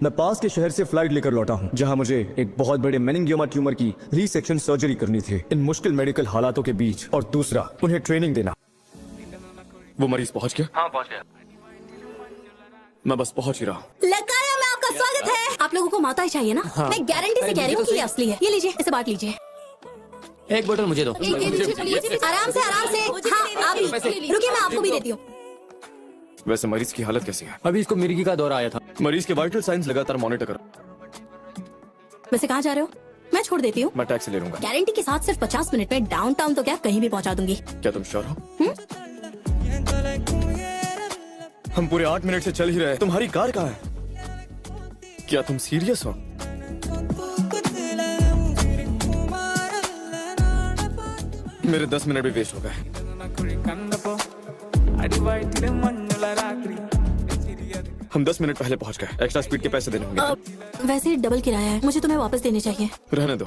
मैं पास के शहर से फ्लाइट लेकर लौटा हूँ, जहाँ मुझे एक बहुत बड़े मेनिंगियोमा ट्यूमर की रीसेक्शन सर्जरी करनी थी इन मुश्किल मेडिकल हालातों के बीच, और दूसरा उन्हें ट्रेनिंग देना। वो मरीज पहुंच गया? हाँ पहुंच गया। मैं बस पहुंच ही रहा हूँ। लगाया में आपका स्वागत है। आप लोगों को माता ही चाहिए ना? हाँ। मैं गारंटी से कह रही हूँ कि ये असली है। ये लीजिए, इसे बांट लीजिए। एक बोतल मुझे दो। आराम से आराम से। हाँ आप भी रुकिए, मैं आपको भी देती हूँ। वैसे मरीज की हालत कैसी है? अभी इसको मिर्गी का दौरा आया था। मरीज के वाइटल साइंस लगातार मॉनिटर करो। वैसे कहाँ जा रहे हो? मैं छोड़ देती हूँ। मैं टैक्सी ले लूंगा। गारंटी के साथ सिर्फ 50 मिनट में डाउनटाउन तो क्या कहीं भी पहुँचा दूंगी। क्या तुम श्योर हो? हम पूरे 8 मिनट से चल ही रहे। तुम्हारी कार कहाँ है? क्या तुम सीरियस हो? मेरे 10 मिनट भी वेस्ट हो गए। हम 10 मिनट पहले पहुंच गए। एक्स्ट्रा स्पीड के पैसे देने होंगे। वैसे ही डबल किराया है, मुझे तुम्हें वापस देने चाहिए। रहने दो।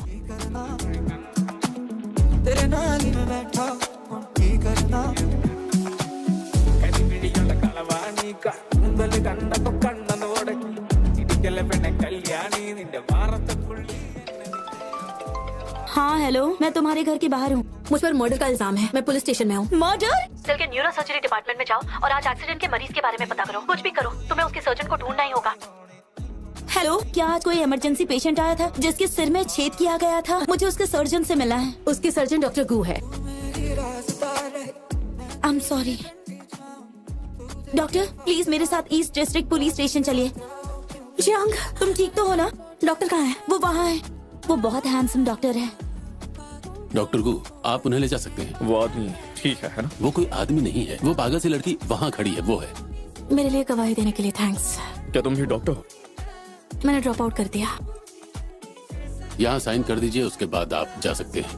हाँ हेलो, मैं तुम्हारे घर के बाहर हूँ। मुझ पर मर्डर का इल्जाम है। मैं पुलिस स्टेशन में हूँ। मर्डर? सेल के न्यूरो सर्जरी डिपार्टमेंट में जाओ और आज एक्सीडेंट के मरीज के बारे में पता करो। कुछ भी करो, तुम्हें उसके सर्जन को ढूंढना ही होगा। हेलो, क्या आज कोई इमरजेंसी पेशेंट आया था जिसके सिर में छेद किया गया था? मुझे उसके सर्जन से मिला है। उसके सर्जन डॉक्टर गू है। आई एम सॉरी डॉक्टर, प्लीज मेरे साथ ईस्ट डिस्ट्रिक्ट पुलिस स्टेशन चलिए। जंग, तुम ठीक तो हो ना? डॉक्टर कहाँ है? वो वहाँ है। वो बहुत हैंडसम डॉक्टर है। डॉक्टर गु, आप उन्हें ले जा सकते हैं। वो आदमी ठीक है ना? वो कोई आदमी नहीं है, वो पागल सी लड़की वहाँ खड़ी है, वो है। मेरे लिए गवाही देने के लिए थैंक्स। क्या तुम भी डॉक्टर हो? मैंने ड्रॉप आउट कर दिया। यहाँ साइन कर दीजिए, उसके बाद आप जा सकते हैं।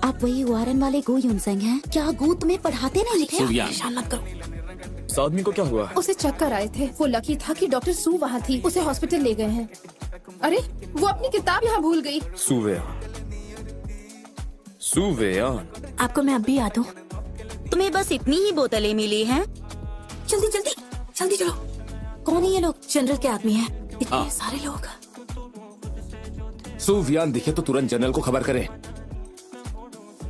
आप वही वारन वाले गो यूनसेंग हैं? क्या गो तुम्हें पढ़ाते नहीं लिखे? सुवियान। परेशान मत करो। इस आदमी को क्या हुआ? उसे चक्कर आए थे। वो लकी था कि डॉक्टर सू वहाँ थी। उसे हॉस्पिटल ले गए हैं। अरे वो अपनी किताब यहाँ भूल गई। सुवेयान। आपको मैं अब भी याद हूँ। तुम्हें बस इतनी ही बोतलें मिली हैं? जल्दी जल्दी जल्दी चलो। कौन है ये लोग? जनरल के आदमी हैं। इतने सारे लोग। सुवियान दिखे तो तुरंत जनरल को खबर करें।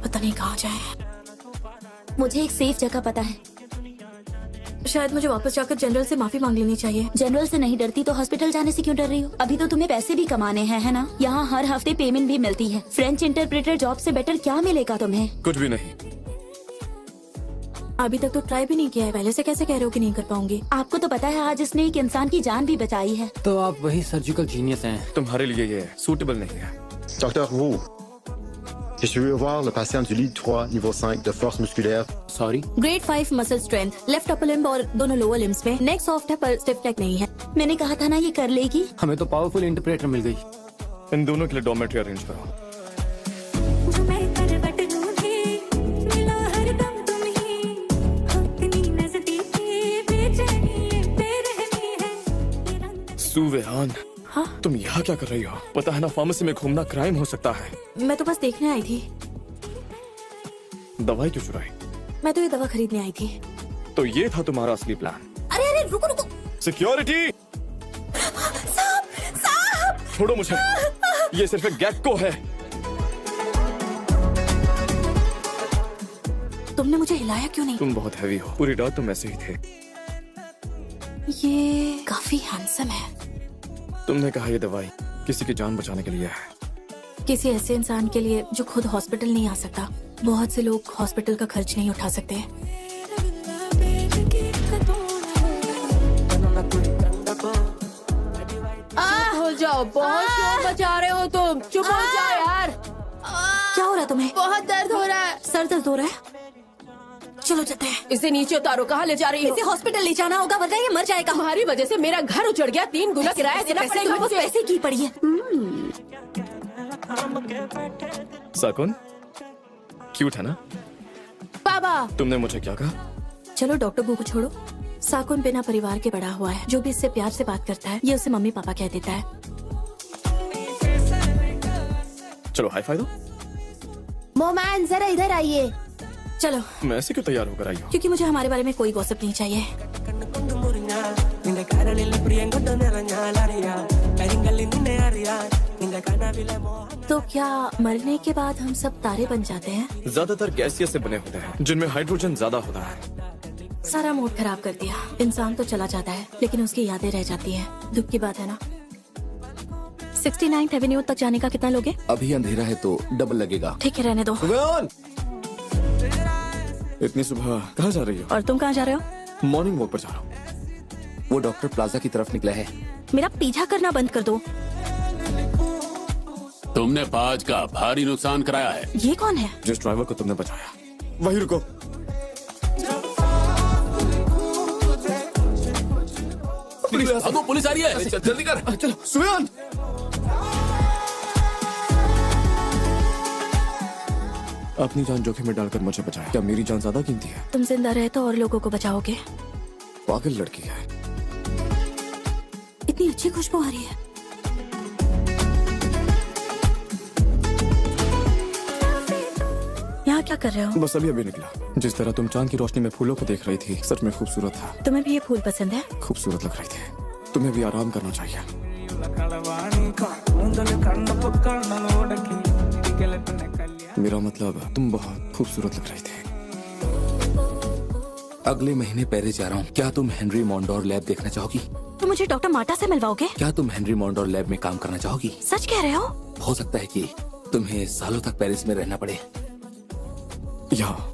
पता नहीं कहाँ जाए। मुझे एक सेफ जगह पता है। शायद मुझे वापस जाकर जनरल से माफी मांग लेनी चाहिए। जनरल से नहीं डरती तो हॉस्पिटल जाने से क्यों डर रही हो? अभी तो तुम्हें पैसे भी कमाने हैं, है ना? यहाँ हर हफ्ते पेमेंट भी मिलती है। फ्रेंच इंटरप्रेटर जॉब से बेटर क्या मिलेगा तुम्हें? कुछ भी नहीं। अभी तक तो ट्राई भी नहीं किया है। पहले से कैसे कह रहे हो कि नहीं कर पाऊंगी? आपको तो पता है आज इसने एक इंसान की जान भी बचाई है। तो आप वही सर्जिकल जीनियस हैं। तुम्हारे लिए ये सूटेबल नहीं है। Docteur Roux, je suis venu voir le patient du lit 3, niveau 5 de force musculaire. Sorry. Grade 5 muscle strength, left upper limb और दोनों लोअर लिम्स में। नेक सॉफ्ट है पर स्टिफ नेक नहीं है। मैंने कहा था ना ये कर लेगी। हमें तो पावरफुल इंटरप्रेटर मिल गई। इन दोनों के लिए डॉर्मेट्री अरेंज करो। सुवेयान, हाँ? तुम यहाँ क्या कर रही हो? पता है ना फार्मेसी में घूमना क्राइम हो सकता है। मैं तो बस देखने आई थी। दवाई क्यों चुराई? मैं तो ये दवा खरीदने आई थी। तो ये था तुम्हारा असली प्लान? अरे अरे रुको रुको। सिक्योरिटी! साहब साहब छोड़ो मुझे। ये सिर्फ एक गेक्को है। तुमने मुझे हिलाया क्यों नहीं? तुम बहुत हैवी हो। पूरी रात तुम ऐसे ही थे। ये काफी हैंडसम है। तुमने कहा ये दवाई किसी की जान बचाने के लिए है। किसी ऐसे इंसान के लिए जो खुद हॉस्पिटल नहीं आ सकता। बहुत से लोग हॉस्पिटल का खर्च नहीं उठा सकते। हो जाओ, बहुत शोर मचा रहे हो तुम। चुप हो जाओ यार। क्या हो रहा है तुम्हें? बहुत दर्द हो रहा है। सर दर्द हो रहा है? चलो चलते हैं। इसे नीचे उतारो। कहाँ ले जा रही हो? इसे हॉस्पिटल ले जाना होगा वरना ये मर जाएगा। तुम्हारी वजह से मेरा घर उजड़ गया। 3 गुना किराया देना पड़ेगा मुझे। पैसे की पड़ी है। साकुन क्यूट है ना? बाबा तुमने मुझे क्या कहा? चलो डॉक्टर गू को छोड़ो। साकुन बिना परिवार के बड़ा हुआ है। जो भी इससे प्यार से बात करता है ये उसे मम्मी पापा कह देता है। चलो हाई फाई दो। मोमैन जरा इधर आइए। चलो। मैं ऐसे क्यों तैयार होकर आई हूँ? क्योंकि मुझे हमारे बारे में कोई गॉसिप नहीं चाहिए। तो क्या मरने के बाद हम सब तारे बन जाते हैं? ज्यादातर गैसियस से बने होते हैं जिनमें हाइड्रोजन ज्यादा होता है। सारा मूड खराब कर दिया। इंसान तो चला जाता है लेकिन उसकी यादें रह जाती हैं। दुख की बात है ना। 69th एवेन्यू तक जाने का कितना लोगे? अभी अंधेरा है तो डबल लगेगा। ठीक है, रहने दो। सुबह इतनी सुबह कहाँ जा रही हो? और तुम कहाँ जा रहे हो? मॉर्निंग वॉक पर जा रहा हूँ। वो डॉक्टर प्लाजा की तरफ निकला है। मेरा पीछा करना बंद कर दो। तुमने पाज का भारी नुकसान कराया है। ये कौन है? जिस ड्राइवर को तुमने बचाया वही रुको। भागो, पुलिस आ रही है। जल्दी कर। चलो सुबह। अपनी जान जोखिम में डालकर मुझे बचाया। क्या मेरी जान ज्यादा कीमती है? तुम जिंदा रहे तो और लोगों को बचाओगे। पागल लड़की है। इतनी अच्छी खुशबू आ रही है। यहाँ क्या कर रहे हो? बस अभी अभी निकला। जिस तरह तुम चांद की रोशनी में फूलों को देख रही थी, सच में खूबसूरत था। तुम्हें भी ये फूल पसंद है? खूबसूरत लग रही थी। तुम्हें भी आराम करना चाहिए। मेरा मतलब तुम बहुत खूबसूरत लग रही थी। अगले महीने पेरिस जा रहा हूँ। क्या तुम हेनरी मॉन्डोर लैब देखना चाहोगी? तुम मुझे डॉक्टर मार्टा से मिलवाओगे? क्या तुम हेनरी मॉन्डोर लैब में काम करना चाहोगी? सच कह रहे हो? हो सकता है कि तुम्हें सालों तक पेरिस में रहना पड़े। यहाँ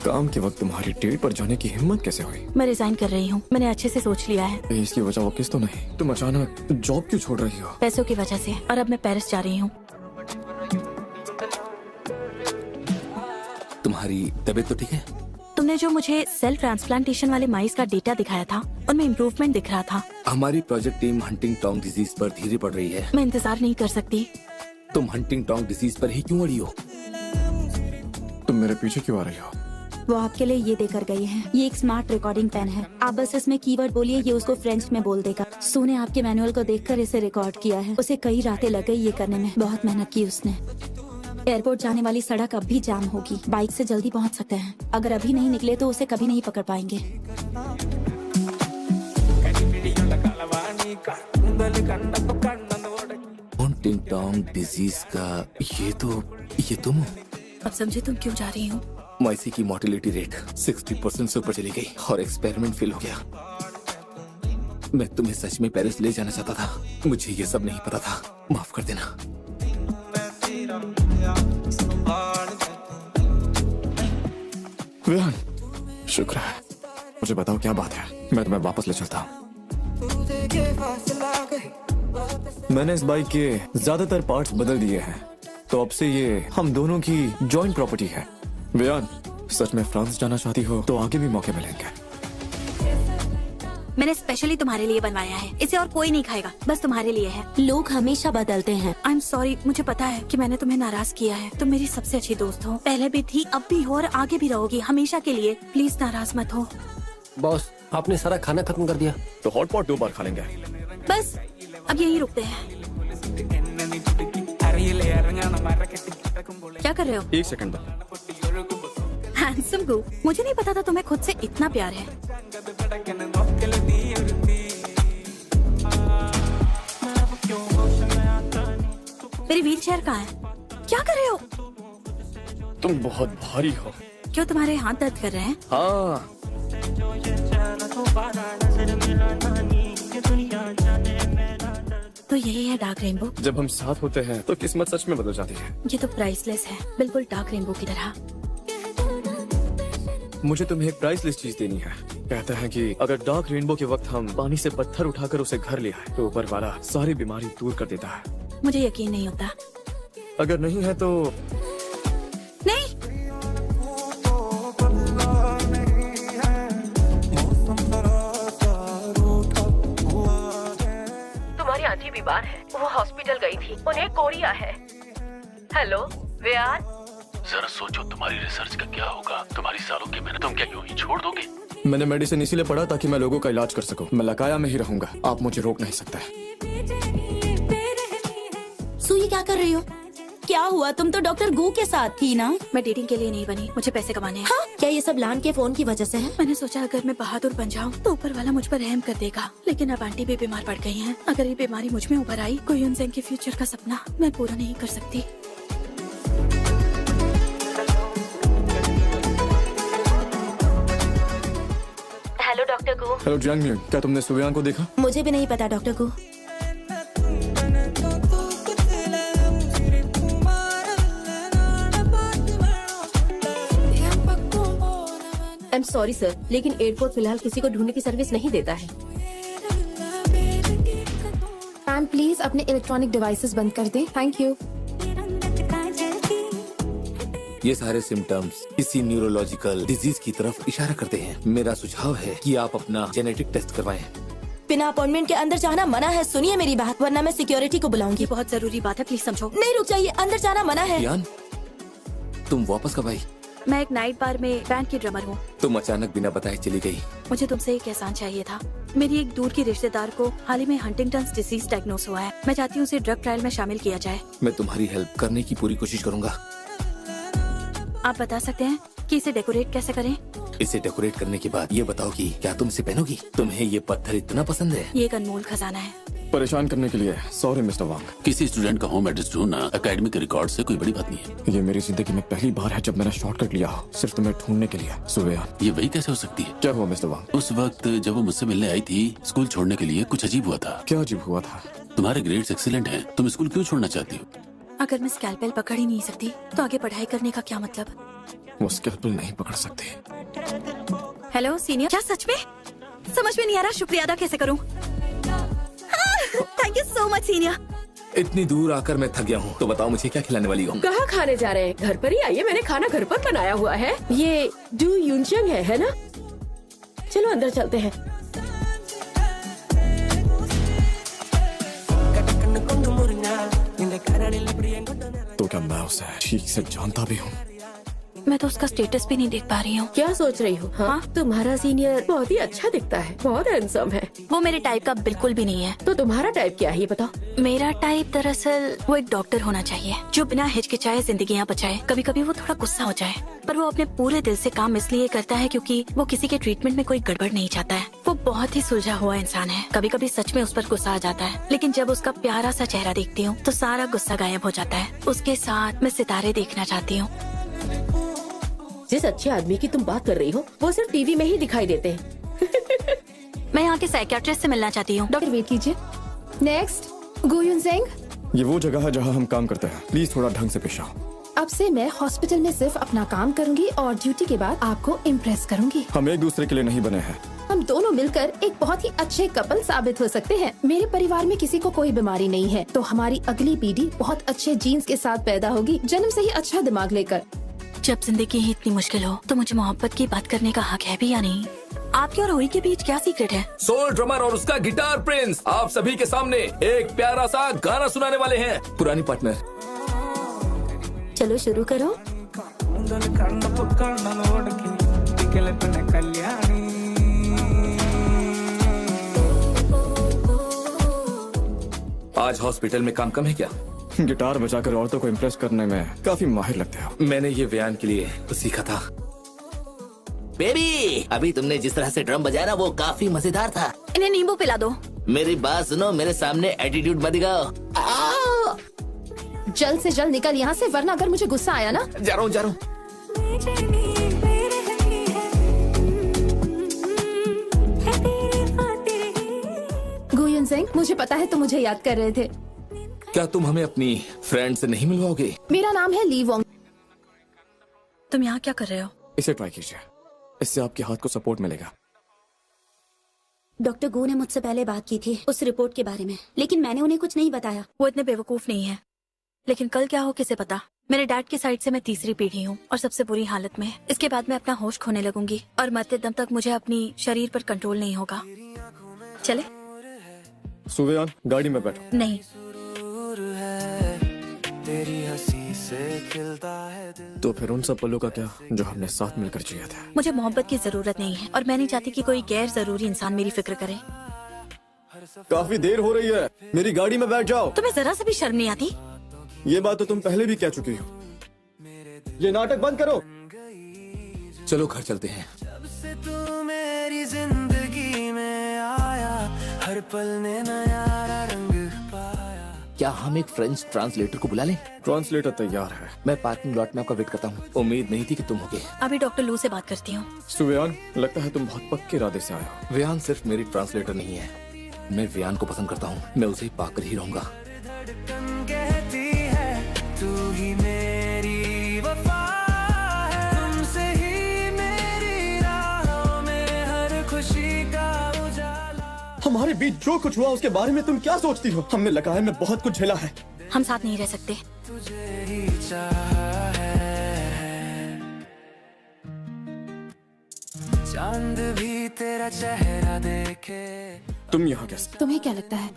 काम के वक्त तुम्हारी डेट पर जाने की हिम्मत कैसे हुई? मैं रिजाइन कर रही हूँ। मैंने अच्छे से सोच लिया है। इसकी वजह वो किस तो नहीं। तुम अचानक जॉब क्यों छोड़ रही हो? पैसों की वजह से। और अब मैं पेरिस जा रही हूँ। तुम्हारी तबीयत तो ठीक है? तुमने जो मुझे सेल ट्रांसप्लांटेशन वाले माइस का डेटा दिखाया था, उनमें इम्प्रूवमेंट दिख रहा था। हमारी प्रोजेक्ट टीम हंटिंगटन डिजीज पर धीरे पड़ रही है। मैं इंतजार नहीं कर सकती। तुम हंटिंगटन डिजीज पर ही क्यों अड़ी हो? तुम मेरे पीछे क्यों आ रही हो? वो आपके लिए ये देकर गई है। ये एक स्मार्ट रिकॉर्डिंग पेन है। आप बस इसमें कीवर्ड बोलिए, ये उसको फ्रेंच में बोल देगा। सू ने आपके मैनुअल को देखकर इसे रिकॉर्ड किया है। उसे कई रातें लग गई ये करने में। बहुत मेहनत की उसने। एयरपोर्ट जाने वाली सड़क अब भी जाम होगी। बाइक से जल्दी पहुंच सकते हैं। अगर अभी नहीं निकले तो उसे कभी नहीं पकड़ पाएंगे। हंटिंगटन डिजीज का ये तुम हो? अब समझे तुम क्यों जा रही हो? माइसी की मोर्टेलिटी रेट 60% से ऊपर चली गई और एक्सपेरिमेंट फेल हो गया। मैं तुम्हें सच में पेरिस ले जाना चाहता था। मुझे ये सब नहीं पता था। माफ कर देना। विहान, शुक्र है। मुझे बताओ क्या बात है। मैं तुम्हें वापस ले चलता हूँ। मैंने इस बाइक के ज्यादातर पार्ट्स बदल दिए हैं, तो अब से ये हम दोनों की जॉइंट प्रॉपर्टी है। विहान, सच में फ्रांस जाना चाहती हो तो आगे भी मौके मिलेंगे। मैंने स्पेशली तुम्हारे लिए बनवाया है। इसे और कोई नहीं खाएगा, बस तुम्हारे लिए है। लोग हमेशा बदलते हैं। आई एम सॉरी। मुझे पता है कि मैंने तुम्हें नाराज किया है। तुम मेरी सबसे अच्छी दोस्त हो। पहले भी थी, अब भी हो और आगे भी रहोगी, हमेशा के लिए। प्लीज नाराज मत हो। बॉस, आपने सारा खाना खत्म कर दिया। तो हॉट पॉट 2 बार खा लेंगे। बस अब यही रुकते हैं। क्या कर रहे हो? 1 सेकंड। हैंडसम गो। मुझे नहीं पता था तुम्हें खुद से इतना प्यार है। मेरी व्हील चेयर कहाँ है? क्या कर रहे हो? तुम बहुत भारी हो। क्यों, तुम्हारे हाथ दर्द कर रहे हैं? हाँ। तो यही है डार्क रेनबो। जब हम साथ होते हैं तो किस्मत सच में बदल जाती है। ये तो प्राइसलेस है, बिल्कुल डार्क रेनबो की तरह। मुझे तुम्हें एक प्राइसलेस चीज देनी है। कहते हैं कि अगर डार्क रेनबो के वक्त हम पानी से पत्थर उठाकर उसे घर ले आए तो ऊपर वाला सारी बीमारी दूर कर देता है। मुझे यकीन नहीं होता। अगर नहीं है तो नहीं। तुम्हारी आंटी बीमार है, वो हॉस्पिटल गई थी, उन्हें कोरिया है। हेलो विहान, जरा सोचो तुम्हारी रिसर्च का क्या होगा। तुम्हारी सालों की मेहनत तुम क्या यूं ही छोड़ दोगे? मैंने मेडिसिन इसीलिए पढ़ा ताकि मैं लोगों का इलाज कर सकूं। मैं लकाया में ही रहूंगा, आप मुझे रोक नहीं सकते। सू, ये क्या कर रही हो? क्या हुआ? तुम तो डॉक्टर गू के साथ थी ना? मैं डेटिंग के लिए नहीं बनी, मुझे पैसे कमाने हैं। हाँ? क्या ये सब लान के फोन की वजह से है? मैंने सोचा अगर मैं बहादुर बन जाऊं तो ऊपर वाला मुझ पर रहम कर देगा, लेकिन अब आंटी भी बीमार पड़ गई हैं। अगर ये बीमारी मुझ में उभर आई, कोई उनसे के फ्यूचर का सपना मैं पूरा नहीं कर सकती। हेलो डॉक्टर गू। हेलो जंग, क्या तुमने सुबयान को देखा? मुझे भी नहीं पता डॉक्टर गू। आई एम सॉरी सर, लेकिन एयरपोर्ट फिलहाल किसी को ढूंढने की सर्विस नहीं देता है। मैम प्लीज अपने इलेक्ट्रॉनिक डिवाइसेस बंद कर दें, थैंक यू। ये सारे सिम्टम्स किसी न्यूरोलॉजिकल डिजीज की तरफ इशारा करते हैं। मेरा सुझाव है कि आप अपना जेनेटिक टेस्ट करवाएं। बिना अपॉइंटमेंट के अंदर जाना मना है, सुनिए मेरी बात, वरना मैं सिक्योरिटी को बुलाऊंगी। ये बहुत जरूरी बात है, प्लीज समझो। नहीं रुक जाइए, अंदर जाना मना है। यान, तुम वापस कब आई? मैं एक नाइट बार में बैंड की ड्रमर हूँ। तुम अचानक बिना बताए चली गई। मुझे तुमसे एक एहसान चाहिए था। मेरी एक दूर की रिश्तेदार को हाल ही में हंटिंगटन डिजीज डायग्नोस हुआ है। मैं चाहती हूँ उसे ड्रग ट्रायल में शामिल किया जाए। मैं तुम्हारी हेल्प करने की पूरी कोशिश करूंगा। आप बता सकते हैं कि इसे डेकोरेट कैसे करें? इसे डेकोरेट करने के बाद ये बताओ कि क्या तुम इसे पहनोगी? तुम्हें ये पत्थर इतना पसंद है? ये एक अनमोल खजाना है। परेशान करने के लिए सॉरी मिस्टर वांग। किसी स्टूडेंट का होम एड्रेस ढूंढना एकेडमिक रिकॉर्ड से कोई बड़ी बात नहीं है। ये मेरी जिंदगी में पहली बार है जब मैंने शॉर्टकट लिया हो, सिर्फ तुम्हें ढूंढने के लिए। सुबयान, ये वही कैसे हो सकती है? क्या हुआ मिस्टर वांग? उस वक्त जब वो मुझसे मिलने आई थी, स्कूल छोड़ने के लिए कुछ अजीब हुआ था। क्या अजीब हुआ था? तुम्हारे ग्रेड्स एक्सीलेंट हैं, तुम स्कूल क्यों छोड़ना चाहती हो? अगर मैं स्कैल्पेल पकड़ ही नहीं सकती तो आगे पढ़ाई करने का क्या मतलब? वो स्कैल्पेल नहीं पकड़ सकते। हेलो सीनियर, क्या सच में? समझ में नहीं आ रहा, शुक्रिया अदा कैसे करूँ? Thank you so much senior. इतनी दूर आकर मैं थक गया हूँ, तो बताओ मुझे क्या खिलाने वाली हो? कहाँ खाने जा रहे हैं? घर पर ही आइए, मैंने खाना घर पर बनाया हुआ है। ये डू यूनचंग है ना? चलो अंदर चलते हैं। तो क्या मैं उसे ठीक से जानता भी हूँ? मैं तो उसका स्टेटस भी नहीं देख पा रही हूँ। क्या सोच रही हो? हाँ, तुम्हारा सीनियर बहुत ही अच्छा दिखता है, बहुत हैंडसम है। वो मेरे टाइप का बिल्कुल भी नहीं है। तो तुम्हारा टाइप क्या है ये बताओ? मेरा टाइप दरअसल वो एक डॉक्टर होना चाहिए जो बिना हिचकिचाए जिंदगियाँ बचाए। कभी कभी वो थोड़ा गुस्सा हो जाए, पर वो अपने पूरे दिल से काम इसलिए करता है क्योंकि वो किसी के ट्रीटमेंट में कोई गड़बड़ नहीं चाहता है। वो बहुत ही सुलझा हुआ इंसान है। कभी कभी सच में उस पर गुस्सा आ जाता है, लेकिन जब उसका प्यारा सा चेहरा देखती हूँ तो सारा गुस्सा गायब हो जाता है। उसके साथ मैं सितारे देखना चाहती हूँ। जिस अच्छे आदमी की तुम बात कर रही हो वो सिर्फ टीवी में ही दिखाई देते हैं। मैं यहाँ के साइकियाट्रिस्ट से मिलना चाहती हूँ। डॉक्टर वेट कीजिए। Next Go Eunseong. ये वो जगह है जहाँ हम काम करते हैं, प्लीज थोड़ा ढंग से पेश आओ। अब से मैं हॉस्पिटल में सिर्फ अपना काम करूंगी और ड्यूटी के बाद आपको इम्प्रेस करूंगी। हम एक दूसरे के लिए नहीं बने हैं। हम दोनों मिलकर एक बहुत ही अच्छे कपल साबित हो सकते हैं। मेरे परिवार में किसी को कोई बीमारी नहीं है, तो हमारी अगली पीढ़ी बहुत अच्छे जीन्स के साथ पैदा होगी, जन्म से ही अच्छा दिमाग लेकर। जब जिंदगी ही इतनी मुश्किल हो तो मुझे मोहब्बत की बात करने का हक है भी या नहीं? आपके और रोही के बीच क्या सीक्रेट है? सोल ड्रमर और उसका गिटार प्रिंस आप सभी के सामने एक प्यारा सा गाना सुनाने वाले हैं। पुरानी पार्टनर, चलो शुरू करो। आज हॉस्पिटल में काम कम है क्या? गिटार बजाकर औरतों को इम्प्रेस करने में काफी माहिर लगते हो। मैंने ये व्यायाम के लिए सीखा था। बेबी, अभी तुमने जिस तरह से ड्रम बजाया ना वो काफी मजेदार था। इन्हें नींबू पिला दो। मेरी बात सुनो, मेरे सामने एटीट्यूड मत दिखाओ। जल्द से जल्द निकल यहाँ से, वरना अगर मुझे गुस्सा आया ना। जा रहा हूँ। गो यूनसेंग, मुझे पता है तुम मुझे याद कर रहे थे। क्या तुम हमें अपनी फ्रेंड से नहीं मिलवाओगे? मेरा नाम है ली वोंग। तुम यहाँ क्या कर रहे हो? इसे ट्राई कीजिए, इससे आपके हाथ को सपोर्ट मिलेगा। डॉक्टर गू ने मुझसे पहले बात की थी उस रिपोर्ट के बारे में, लेकिन मैंने उन्हें कुछ नहीं बताया। वो इतने बेवकूफ नहीं है, लेकिन कल क्या हो किसे पता। मेरे डैड की साइड से मैं तीसरी पीढ़ी हूँ और सबसे बुरी हालत में। इसके बाद मैं अपना होश खोने लगूंगी और मरते दम तक मुझे अपनी शरीर पर कंट्रोल नहीं होगा। चले? सुबयान, गाड़ी में बैठो। नहीं। तो फिर उन सब पलों का क्या जो हमने साथ मिलकर जिया था? मुझे मोहब्बत की जरूरत नहीं है और मैं नहीं चाहती कि कोई गैर जरूरी इंसान मेरी फिक्र करे। काफी देर हो रही है, मेरी गाड़ी में बैठ जाओ। तुम्हें जरा से भी शर्म नहीं आती? ये बात तो तुम पहले भी कह चुकी हो। ये नाटक बंद करो। चलो घर चलते हैं। तू मेरी जिंदगी में आया, हर पल ने नया रंग पाया। क्या हम एक फ्रेंच ट्रांसलेटर को बुला लें? ट्रांसलेटर तैयार है। मैं पार्किंग लॉट में आपका वेट करता हूँ। उम्मीद नहीं थी कि तुम होगे। अभी डॉक्टर लू से बात करती हूँ। सुवेयान, लगता है तुम बहुत पक्के इरादे से आए हो। वियान सिर्फ मेरी ट्रांसलेटर नहीं है, मैं वियान को पसंद करता हूँ। मैं उसे पाकर ही रहूंगा। धड़कन कहती है तू ही मेरी वफा है, तुमसे ही मेरी राहों में हर खुशी का उजाला। हमारे बीच जो कुछ हुआ उसके बारे में तुम क्या सोचती हो? हमने लगाए में बहुत कुछ झेला है। हम साथ नहीं रह सकते। तुझे ही चाहा है, चांद भी तेरा चेहरा देखे। तुम यहाँ कैसे? तुम्हें क्या लगता है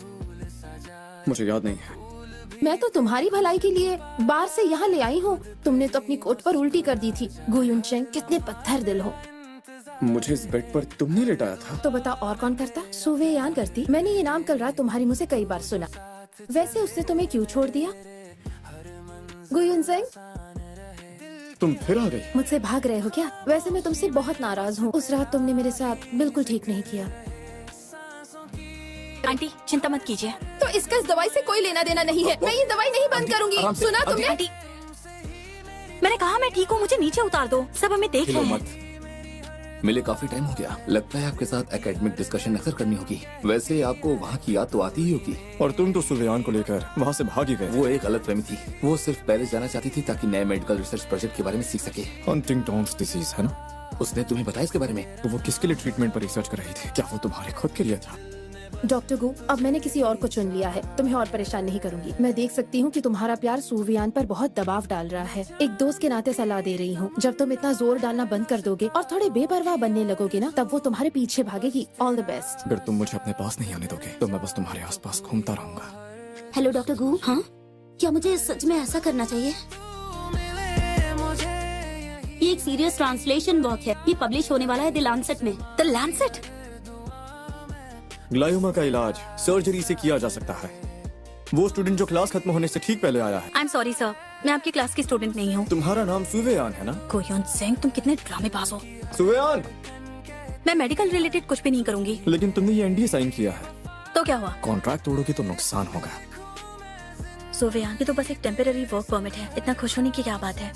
मुझे याद नहीं है। मैं तो तुम्हारी भलाई के लिए बाहर से यहाँ ले आई हूँ। तुमने तो अपनी कोट पर उल्टी कर दी थी। गु युनचेंग, कितने पत्थर दिल हो। मुझे इस बेड पर तुमने लेटाया था। तो बता और कौन करता? सुवेयान करती। मैंने ये नाम कल रात तुम्हारी मुँह से कई बार सुना। वैसे उसने तुम्हें क्यों छोड़ दिया? गु युनचेंग, तुम फिर आ गई। मुझसे भाग रहे हो क्या? वैसे मैं तुमसे बहुत नाराज हूँ। उस रात तुमने मेरे साथ बिल्कुल ठीक नहीं किया। आंटी चिंता मत कीजिए। तो इसका इस दवाई से कोई लेना देना नहीं है। मैं ये दवाई नहीं बंद करूंगी। सुना तुमने? आंटी, मैंने कहा मैं ठीक हूँ, मुझे नीचे उतार दो। सब हमें देख हिलो रहे हैं। मत। मिले काफी टाइम हो गया। लगता है आपके साथ एकेडमिक डिस्कशन अक्सर करनी होगी। वैसे आपको वहाँ की याद तो आती ही होगी। और तुम तो सुवेयान को लेकर वहाँ से भागी गए। वो एक गलतफहमी थी। वो सिर्फ पेरिस जाना चाहती थी ताकि नए मेडिकल रिसर्च प्रोजेक्ट के बारे में सीख सके। हंटिंगटन्स डिजीज है ना? उसने तुम्हें बताया इसके बारे में? तो वो किसके लिए ट्रीटमेंट पर रिसर्च कर रही थी? क्या वो तुम्हारे खुद के लिए था? डॉक्टर गु, अब मैंने किसी और को चुन लिया है। तुम्हें और परेशान नहीं करूंगी। मैं देख सकती हूँ कि तुम्हारा प्यार सुवियान पर बहुत दबाव डाल रहा है। एक दोस्त के नाते सलाह दे रही हूँ। जब तुम इतना जोर डालना बंद कर दोगे और थोड़े बेपरवाह बनने लगोगे ना, तब वो तुम्हारे पीछे भागेगी। All the best. अगर तुम मुझे अपने पास नहीं आने दोगे तो मैं बस तुम्हारे आसपास घूमता रहूंगा। हेलो डॉक्टर गू। हाँ, क्या मुझे सच में ऐसा करना चाहिए? ये एक सीरियस ट्रांसलेशन वर्क है। ये पब्लिश होने वाला है द लैंसेट में। The Lancet? ग्लायोमा का इलाज सर्जरी से किया जा सकता है। वो स्टूडेंट जो क्लास खत्म होने से ठीक पहले आया है। आई एम सॉरी सर, मैं आपकी क्लास की स्टूडेंट नहीं हूँ। तुम्हारा नाम सुवेयान है ना? गु युनचेंग, तुम कितने ड्रामेबाज हो। सुवेयान, मैं मेडिकल रिलेटेड कुछ भी नहीं करूंगी। लेकिन तुमने ये एनडीए साइन किया है। तो क्या हुआ? कॉन्ट्रैक्ट तोड़ोगे तो नुकसान होगा। सुवेयान, ये तो बस एक टेम्पररी वर्क परमिट है। इतना खुश होने की क्या बात है?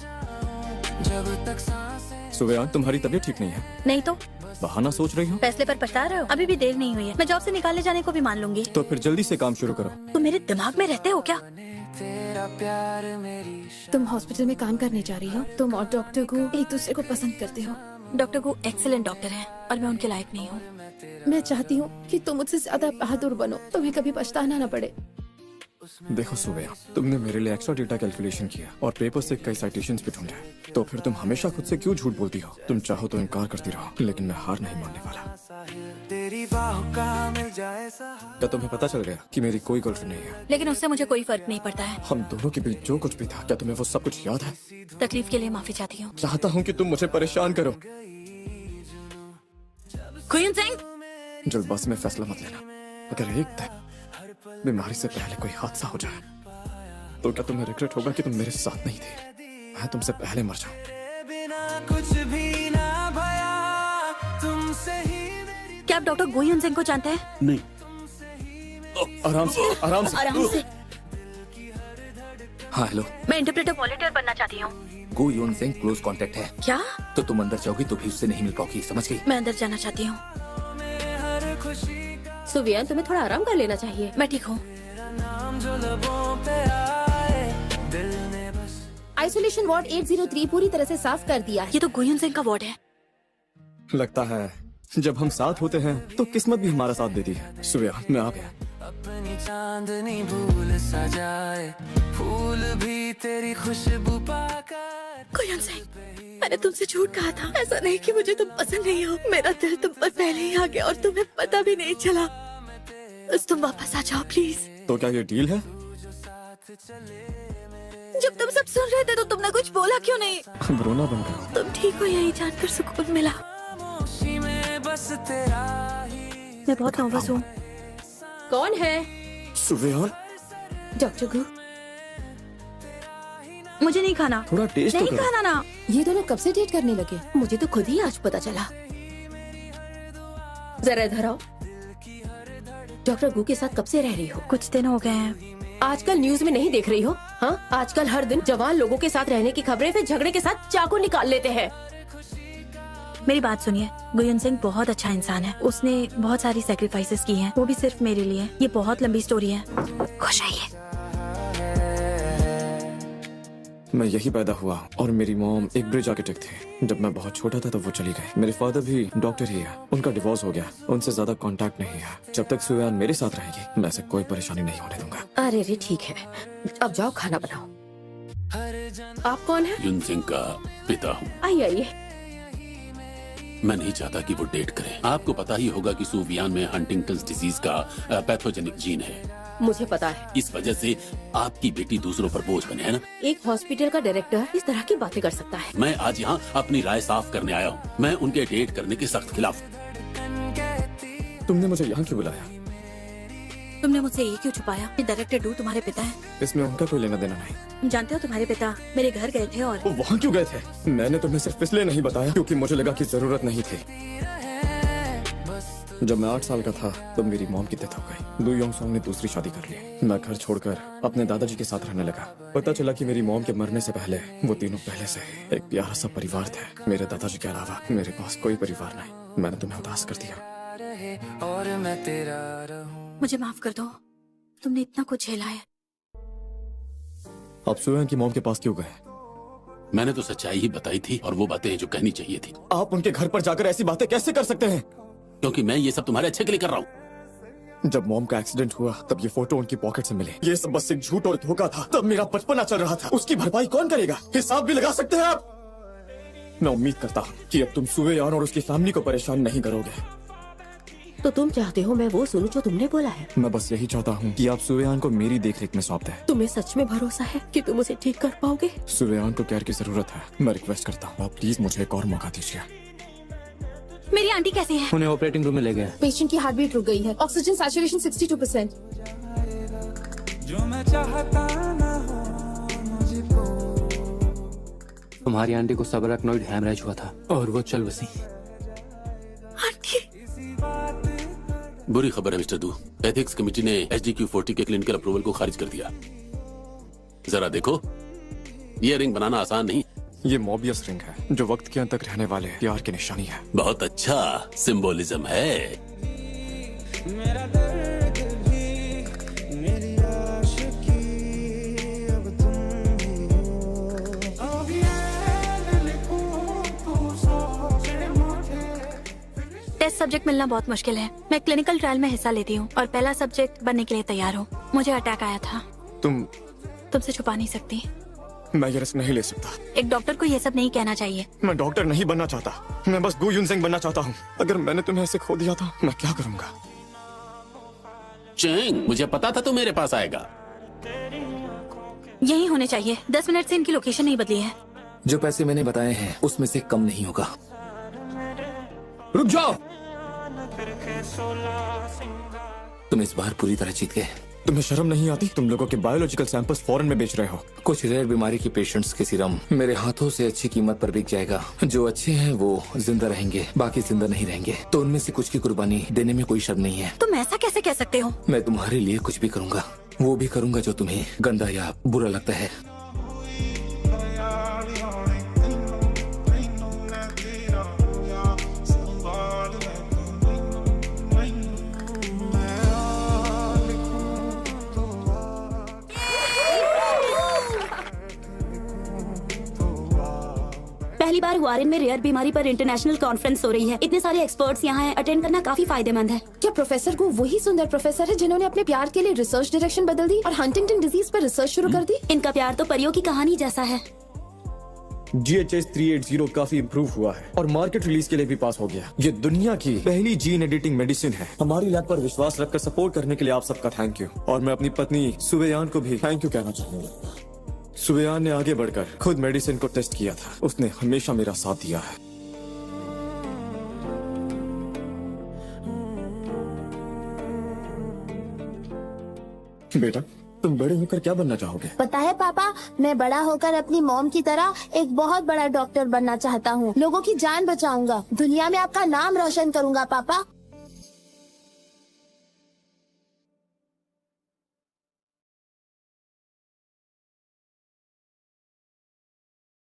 जब तक सांसें सुवेयान, तुम्हारी तबीयत ठीक नहीं है। नहीं तो बहाना सोच रही हो? फैसले पर पछता रहे हो? अभी भी देर नहीं हुई है। मैं जॉब से निकालने जाने को भी मान लूंगी। तो फिर जल्दी से काम शुरू करो। तुम मेरे दिमाग में रहते हो क्या? तेरा प्यार मेरी तुम हॉस्पिटल में काम करने जा रही हो। तुम और डॉक्टर गु एक दूसरे को पसंद करते हो। डॉक्टर गु एक्सीलेंट डॉक्टर है और मैं उनके लायक नहीं हूँ। मैं चाहती हूँ कि तुम मुझसे ज्यादा बहादुर बनो। तुम्हें कभी पछताना न पड़े। देखो सुवेयान, तुमने मेरे लिए एक्स्ट्रा डेटा कैलकुलेशन किया और पेपर से कई साइटेशंस भी ढूंढे। तो फिर तुम हमेशा खुद से क्यों झूठ बोलती हो? तुम चाहो तो इनकार करती रहो, लेकिन मैं हार नहीं मानने वाला। तेरी बाहों का मिल जाए सहारा। क्या तुम्हें पता चल गया कि मेरी कोई गर्लफ्रेंड नहीं है? लेकिन उससे मुझे कोई फर्क नहीं पड़ता है। हम दोनों के बीच जो कुछ भी था, क्या तुम्हें वो सब कुछ याद है? तकलीफ के लिए माफी चाहती हूँ। चाहता हूँ कि तुम मुझे परेशान करो। गु युनचेंग, जल्दबाजी में फैसला मत लेना। अगर एक दिन बीमारी से पहले कोई हादसा हो जाए तो क्या तुम्हें रिग्रेट होगा कि तुम मेरे साथ नहीं थे? मैं तुमसे पहले मर जाऊं। बिना कुछ भी ना भया, तुमसे ही मेरी क्या आप डॉक्टर गु युनचेंग को जानते हैं? नहीं। आराम से, आराम से। आराम से। हाँ हेलो, मैं इंटरप्रेटर वॉलंटियर बनना चाहती हूँ। गु युनचेंग क्लोज कांटेक्ट है। क्या? तो तुम अंदर जाओगी तो भी उससे नहीं मिल पाओगी, समझ गई? मैं अंदर जाना चाहती हूँ। हर खुशी का सुवियान, तुम्हें थोड़ा आराम कर लेना चाहिए। मैं ठीक हूँ। नाम जो लबों पे आए, दिल ने बस आइसोलेशन वार्ड 803 पूरी तरह से साफ कर दिया है। ये तो गु युनचेंग का वार्ड है। लगता है जब हम साथ होते हैं तो किस्मत भी हमारा साथ देती है। सुवेयान, मैं आ गया। अपनी चांदनी भूल सजाए, फूल भी तेरी खुशबू पाकर। गु युनचेंग, मैंने तुमसे झूठ कहा था। ऐसा नहीं कि मुझे तुम पसंद नहीं हो। मेरा दिल तुम पर पहले ही आ गया और तुम्हें पता भी नहीं चला। बस तुम वापस आ जाओ प्लीज। तो क्या ये डील है? जब तुम सब सुन रहे थे तो तुमने कुछ बोला क्यों नहीं? अब रोना बंद करो। तुम ठीक हो यही जानकर सुकून मिला। खामोशी में बस तेरा ही मैं बहुत नर्वस हूँ। कौन है? सुवेयान, डॉक्टर गु, मुझे नहीं खाना, थोड़ा टेस्ट तो नहीं करो। खाना ना। ये दोनों कब से डेट करने लगे? मुझे तो खुद ही आज पता चला। जरा इधर आओ। डॉक्टर गु के साथ कब से रह रही हो? कुछ दिन हो गए हैं। आजकल न्यूज में नहीं देख रही हो? हाँ, आजकल हर दिन जवान लोगों के साथ रहने की खबरें, फिर झगड़े के साथ चाकू निकाल लेते हैं। मेरी बात सुनिए, गुयन सिंह बहुत अच्छा इंसान है। उसने बहुत सारी सेक्रीफाइसेस की हैं, वो भी सिर्फ मेरे लिए। ये बहुत लंबी स्टोरी है। खुश रहिए। मैं यही पैदा हुआ और मेरी मॉम एक ब्रिज आर्किटेक्ट थे। जब मैं बहुत छोटा था तब वो चली गई। मेरे फादर भी डॉक्टर ही है। उनका डिवोर्स हो गया। उनसे ज्यादा कांटेक्ट नहीं है। जब तक सुयान मेरे साथ रहेगी मैं ऐसे कोई परेशानी नहीं होने दूंगा। अरे रे ठीक है, अब जाओ खाना बनाओ। आप कौन है? युन सिंह का पिता हूँ। आइए आइए। मैं नहीं चाहता कि वो डेट करें। आपको पता ही होगा कि सूवियान में हंटिंगटन डिजीज का पैथोजेनिक जीन है। मुझे पता है। इस वजह से आपकी बेटी दूसरों पर बोझ बने, है ना? एक हॉस्पिटल का डायरेक्टर इस तरह की बातें कर सकता है? मैं आज यहाँ अपनी राय साफ करने आया हूँ। मैं उनके डेट करने के सख्त खिलाफ हूँ। तुमने मुझे यहाँ क्यों बुलाया? तुमने मुझसे ये क्यों छुपाया कि डायरेक्टर डू तुम्हारे पिता है? इसमें उनका कोई लेना देना नहीं। तुम जानते हो तुम्हारे पिता मेरे घर गए थे और वो वहाँ क्यों गए थे? मैंने तुम्हें सिर्फ इसलिए नहीं बताया क्योंकि मुझे लगा कि जरूरत नहीं थी। जब मैं 8 साल का था तब मेरी मॉम की डेथ हो गई। दू योंग सॉन्ग ने दूसरी शादी कर ली। मैं घर छोड़कर अपने दादाजी के साथ रहने लगा। पता चला कि मेरी मॉम के मरने से पहले वो तीनों पहले से ही एक प्यारा सा परिवार थे। मेरे दादाजी के अलावा मेरे पास कोई परिवार नहीं। मैंने तुम्हें उदास कर दिया। और मैं तेरा रहूं। मुझे माफ कर दो, तुमने इतना कुछ झेला है। आप सुयान की मॉम के पास क्यों गए? मैंने तो सच्चाई ही बताई थी और वो बातें जो कहनी चाहिए थी। आप उनके घर पर जाकर ऐसी बातें कैसे कर सकते हैं? क्योंकि मैं ये सब तुम्हारे अच्छे के लिए कर रहा हूँ। जब मॉम का एक्सीडेंट हुआ तब ये फोटो उनकी पॉकेट से मिले। ये सब बस एक झूठ और धोखा था। तब मेरा बचपना चल रहा था। उसकी भरपाई कौन करेगा? हिसाब भी लगा सकते हैं आप। मैं उम्मीद करता हूँ कि अब तुम सुवेयान और उसकी फैमिली को परेशान नहीं करोगे। तो तुम चाहते हो मैं वो सुनूं जो तुमने बोला है? मैं बस यही चाहता हूँ कि आप सुवेयान को मेरी देखरेख में सौंप दें। तुम्हें सच में भरोसा है कि तुम उसे ठीक कर पाओगे? सुवेयान को केयर की जरूरत है। मैं रिक्वेस्ट करता हूँ आप प्लीज मुझे एक और मौका दीजिए। मेरी आंटी कैसी है? उन्हें ऑपरेटिंग रूम में ले गए। पेशेंट की हार्ट बीट रुक गई है। Oxygen saturation 62%। जो मैं चाहता ना हो मुझको। तुम्हारी आंटी को सबअरेक्नोइड हैमरेज हुआ था और वो चल बसी। बुरी खबर है मिस्टर दू। एथिक्स कमेटी ने HDQ40 के क्लिनिकल अप्रूवल को खारिज कर दिया। जरा देखो, ये रिंग बनाना आसान नहीं। ये मोबियस रिंग है जो वक्त के अंत तक रहने वाले प्यार की निशानी है। बहुत अच्छा सिंबोलिज्म है। मेरा दर्द भी मेरी आशिकी अब तुम ही हो। अब ये लिखूं तू सोचे मुझे। टेस्ट सब्जेक्ट मिलना बहुत मुश्किल है। मैं क्लिनिकल ट्रायल में हिस्सा लेती हूँ और पहला सब्जेक्ट बनने के लिए तैयार हूँ। मुझे अटैक आया था। तुमसे छुपा नहीं सकती। मैं ये रिस्क नहीं ले सकता। एक डॉक्टर को ये सब नहीं कहना चाहिए। मैं डॉक्टर नहीं बनना चाहता। मैं बस गु युन सिंह बनना चाहता हूँ। अगर मैंने तुम्हें ऐसे खो दिया तो मैं क्या करूँगा? चेंग, मुझे पता था तू मेरे पास आएगा। यही होने चाहिए। 10 मिनट से इनकी लोकेशन नहीं बदली है। जो पैसे मैंने बताए हैं उसमें से कम नहीं होगा। रुक जाओ। तुम इस बार पूरी तरह जीत गए। तुम्हें शर्म नहीं आती? तुम लोगों के बायोलॉजिकल सैंपल्स फॉरेन में बेच रहे हो। कुछ रेयर बीमारी के पेशेंट्स के सीरम मेरे हाथों से अच्छी कीमत पर बिक जाएगा। जो अच्छे हैं वो जिंदा रहेंगे, बाकी जिंदा नहीं रहेंगे। तो उनमें से कुछ की कुर्बानी देने में कोई शर्म नहीं है। तुम ऐसा कैसे कह सकते हो? मैं तुम्हारे लिए कुछ भी करूंगा। वो भी करूंगा जो तुम्हें गंदा या बुरा लगता है। पहली बार हुआरिन में रेयर बीमारी पर इंटरनेशनल कॉन्फ्रेंस हो रही है। इतने सारे एक्सपर्ट्स यहाँ हैं। अटेंड करना काफी फायदेमंद है। क्या प्रोफेसर गु वही सुंदर प्रोफेसर है जिन्होंने अपने प्यार के लिए रिसर्च डायरेक्शन बदल दी और हंटिंगटन डिजीज पर रिसर्च शुरू कर दी? इनका प्यार तो परियों की कहानी जैसा है। GHS 380 काफी इम्प्रूव हुआ है और मार्केट रिलीज के लिए भी पास हो गया। ये दुनिया की पहली जीन एडिटिंग मेडिसिन है। हमारी लैब पर विश्वास रखकर सपोर्ट करने के लिए आप सबका थैंक यू। और मैं अपनी पत्नी सुवेयान को भी थैंक यू कहना चाहूंगा। सुवेयान ने आगे बढ़कर खुद मेडिसिन को टेस्ट किया था। उसने हमेशा मेरा साथ दिया है। बेटा, तुम बड़े होकर क्या बनना चाहोगे? पता है पापा, मैं बड़ा होकर अपनी मॉम की तरह एक बहुत बड़ा डॉक्टर बनना चाहता हूँ। लोगों की जान बचाऊंगा, दुनिया में आपका नाम रोशन करूंगा पापा।